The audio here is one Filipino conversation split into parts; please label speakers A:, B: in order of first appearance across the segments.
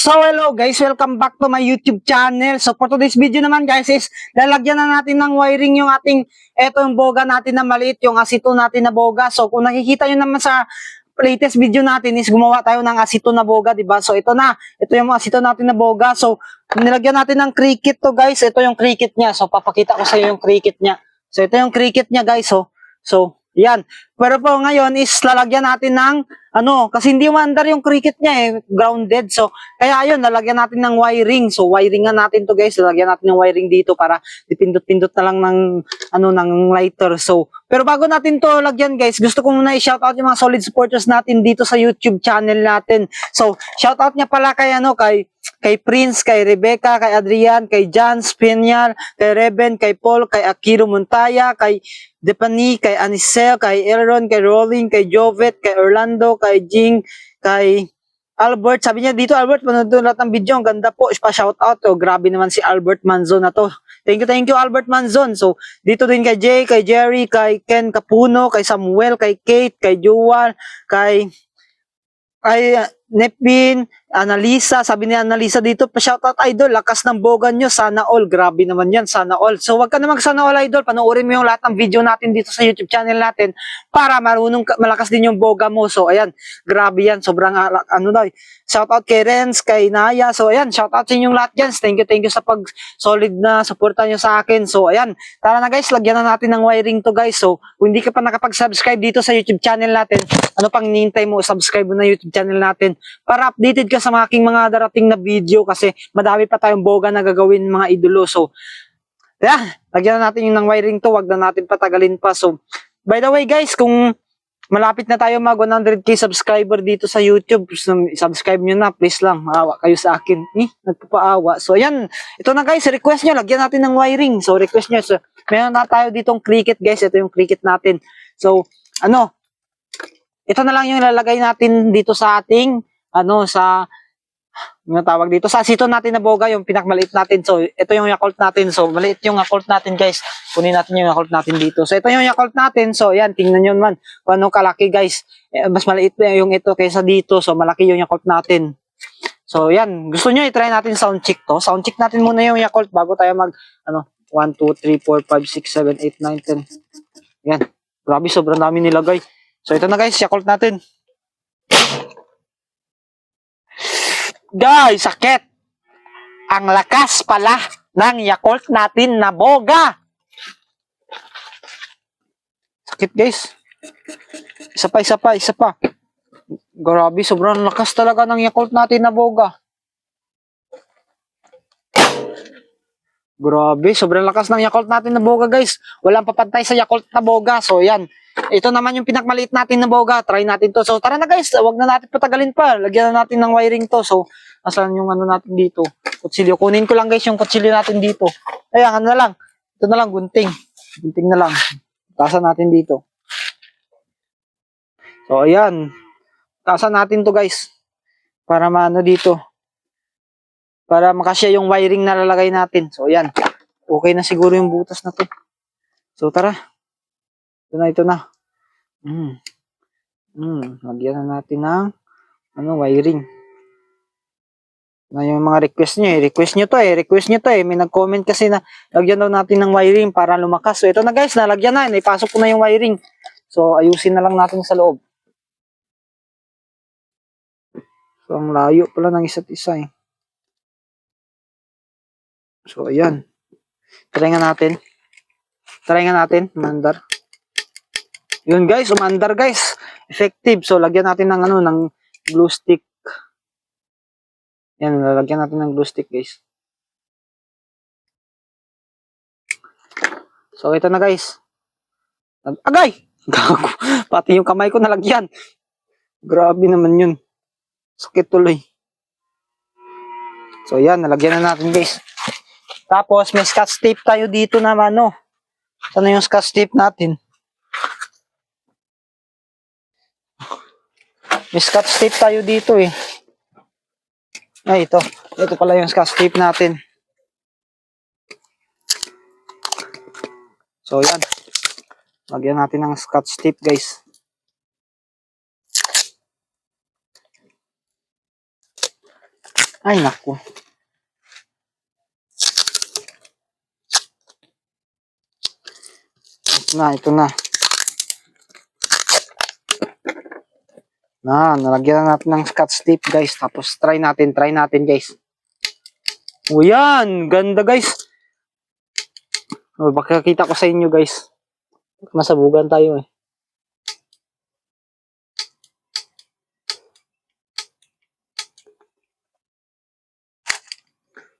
A: So hello guys, welcome back to my YouTube channel. So for today's video naman guys is lalagyan na natin ng wiring yung ating, eto yung boga natin na maliit, yung asito natin na boga. So kung nakikita nyo naman sa latest video natin is gumawa tayo ng asito na boga, diba? So ito na, ito yung asito natin na boga. So nilagyan natin ng cricket to guys, ito yung cricket niya. So papakita ko sa iyo yung cricket niya. So ito yung cricket niya guys, so yan. Pero po ngayon is lalagyan natin ng kasi hindi umandar yung cricket niya grounded. So kaya ayun, lalagyan natin ng wiring. So wiringan natin to guys, lalagyan natin ng wiring dito para dipindot-pindot na lang ng ng lighter. So pero bago natin to lagyan guys, gusto ko muna i-shoutout yung mga solid supporters natin dito sa YouTube channel natin. So shoutout niya pala kay Prince, kay Rebecca, kay Adrian, kay John Spinial, kay Reben, kay Paul, kay Akiro Montaya, kay Depani, kay Anisel, kay Elron, kay Rolling, kay Jovet, kay Orlando, kay Jing, kay Albert. Sabi niya dito, Albert, panood lahat ng video. Ang ganda po. Pa-shoutout. Grabe naman si Albert Manzon na to. Thank you, Albert Manzon. So, dito din kay Jay, kay Jerry, kay Ken Capuno, kay Samuel, kay Kate, kay Juwal, kay Nepin, Analisa, sabi ni Analisa dito, pa-shoutout idol, lakas ng boga nyo, sana all, grabe naman yan, sana all. So wag ka namang sana all idol, panoorin mo yung lahat ng video natin dito sa YouTube channel natin para malakas din yung boga mo. So ayan, grabe yan, sobrang shoutout kay Renz, kay Naya, so ayan, shoutout sa inyong lahat dyan, thank you sa pag solid na suporta nyo sa akin. So ayan, tara na guys, lagyan na natin ng wiring to guys. So kung hindi ka pa nakapag-subscribe dito sa YouTube channel natin, ano pang hinihintay mo, subscribe mo na YouTube channel natin para updated ka sa aking mga darating na video kasi madami pa tayong boga na gagawin mga idolo. So, yeah, lagyan na natin yung ng wiring to, wag na natin patagalin pa. So, by the way guys, kung malapit na tayo mag 100k subscriber dito sa YouTube, subscribe nyo na, please lang, maawa kayo sa akin. Nagpapaawa. So, yan, ito na guys, request nyo, lagyan natin ng wiring. So, request nyo. So, meron na tayo ditong cricket guys, ito yung cricket natin. So, ito na lang yung ilalagay natin dito sa ating tawag dito sa asito natin na boga, yung pinakmaliit natin. So ito yung Yakult natin. So maliit yung Yakult natin guys. Kunin natin yung Yakult natin dito. So ito yung Yakult natin. So ayan, tingnan nyo naman kung anong kalaki guys. Mas maliit yung ito kaysa dito. So malaki yung Yakult natin. So yan, gusto nyo i-try natin sound check to. Sound check natin muna yung Yakult bago tayo mag 1, 2, 3, 4, 5, 6, 7, 8, 9, 10. Yan, grabe, sobrang dami nilagay. So ito na guys, Yakult natin. Guys, sakit. Ang lakas pala ng Yakult natin na boga. Sakit guys. Isa pa. Grabe, sobrang lakas talaga ng Yakult natin na boga. Grabe, sobrang lakas ng Yakult natin na boga guys. Walang papantay sa Yakult na boga. So yan. Ito naman yung pinakmaliit natin na boga. Try natin to. So tara na guys, wag na natin patagalin pa. Lagyan na natin ng wiring to. So asan yung natin dito? Kutsilyo. Kunin ko lang guys yung kutsilyo natin dito. Ayan, na lang. Ito na lang, gunting. Gunting na lang. Tasan natin dito. So ayan. Tasan natin to guys. Para dito. Para makasya yung wiring na lalagay natin. So ayan. Okay na siguro yung butas na to. So tara. Ito na. Lagyan na natin ng wiring. Na yung mga request nyo request nyo to may nag-comment kasi na lagyan daw natin ng wiring para lumakas. So ito na guys, nalagyan na, naipasok ko na yung wiring. So ayusin na lang natin sa loob. So ang layo pala ng isa't isa So ayan, try nga natin umandar. Yun guys, umandar guys, effective. So lagyan natin ng ng glue stick. Yan, lalagyan natin ng glue stick guys. So ito na guys. Agay! Gago. Pati yung kamay ko nalagyan. Grabe naman yun. Sakit tuloy. So yan, nalagyan na natin guys. Tapos may scotch tape tayo dito na Saan yung scotch tape natin? May scotch tape tayo dito Ay, ito. Ito pala yung scotch tape natin. So, yan. Lagyan natin ng scotch tape, guys. Ay, naku. Ito na. Nalagyan na natin ng scotch tape, guys. Tapos, try natin, guys. O, yan. Ganda, guys. O, baka kita ko sa inyo, guys. Masabugan tayo, eh.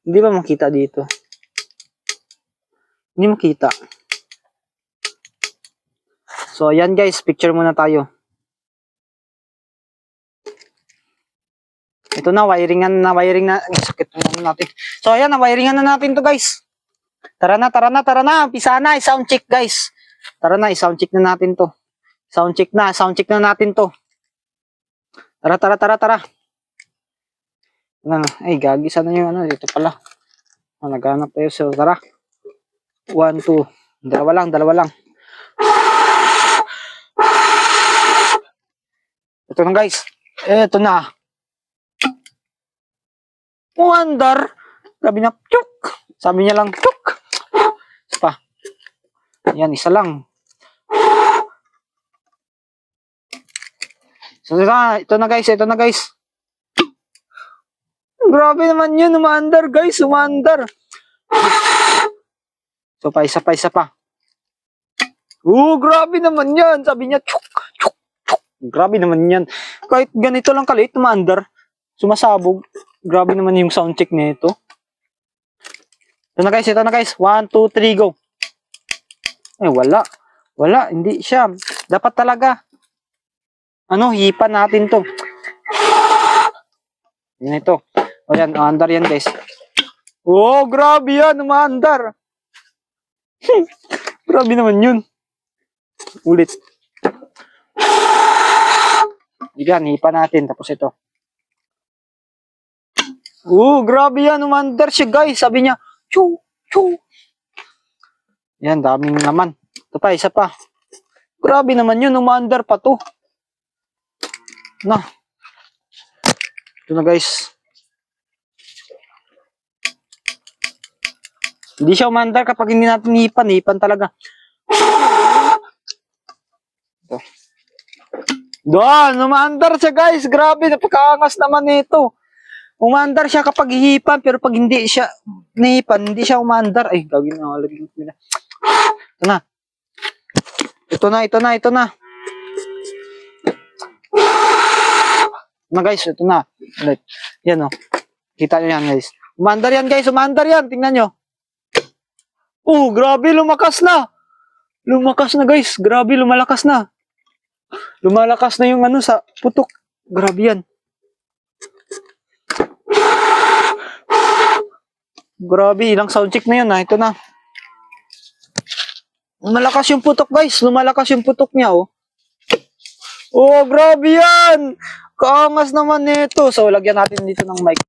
A: Hindi ba makita dito? Hindi makita. So, ayan guys, picture muna tayo. Ito na, wiring na. Sakit na natin. So, ayan, wiringan na natin to guys. Tara na. Umpisa na, i-sound check guys. Tara na, i-sound check na natin to. Sound check na natin to. Tara. Ay, gagi, sana yung ano, dito pala. Naghanap tayo, so tara. 1, 2. Dalawa lang. Ito na guys. Ito na. Wonder. Sabi niya, chuk. Sabi niya lang, chuk. Isa pa. Yan, isa lang. So, ito na guys. Grabe naman yun, umandar guys, umandar. So, isa pa. Grabe naman yan. Sabi niya, chuk. Grabe naman yan. Kahit ganito lang kaliit, umandar. Sumasabog. Grabe naman yung sound check nito. Ito na guys. 1, 2, 3, go. Eh, wala. Hindi siya. Dapat talaga. Hipan natin to. Yan ito. O yan, umandar yan guys. Grabe yan, umandar. Grabe naman yun. Ulit. Yan, hipan natin. Tapos ito. Grabe yan, umandar siya guys. Sabi niya, chu. Yan, daming naman. Ito pa, isa pa. Grabe naman yun, umandar pa to. Ito na guys. Hindi siya umandar kapag hindi natin hipan talaga. Ito. Doon, umandar siya guys. Grabe, napakaangas naman nito. Umandar siya kapag hihipan, pero pag hindi siya nahipan, hindi siya umandar. Ay, gawin na. Ito na. Guys, ito na. Yan o. Kita nyo yan guys. Umandar yan. Tingnan nyo. Grabe, lumakas na guys. Grabe, lumalakas na. Lumalakas na yung sa putok. Grabe yan. Grabe, ilang sound check na yun Ito na. Lumalakas yung putok guys. Lumalakas yung putok niya grabe yan. Kaangas naman nito. So, lagyan natin dito ng mic.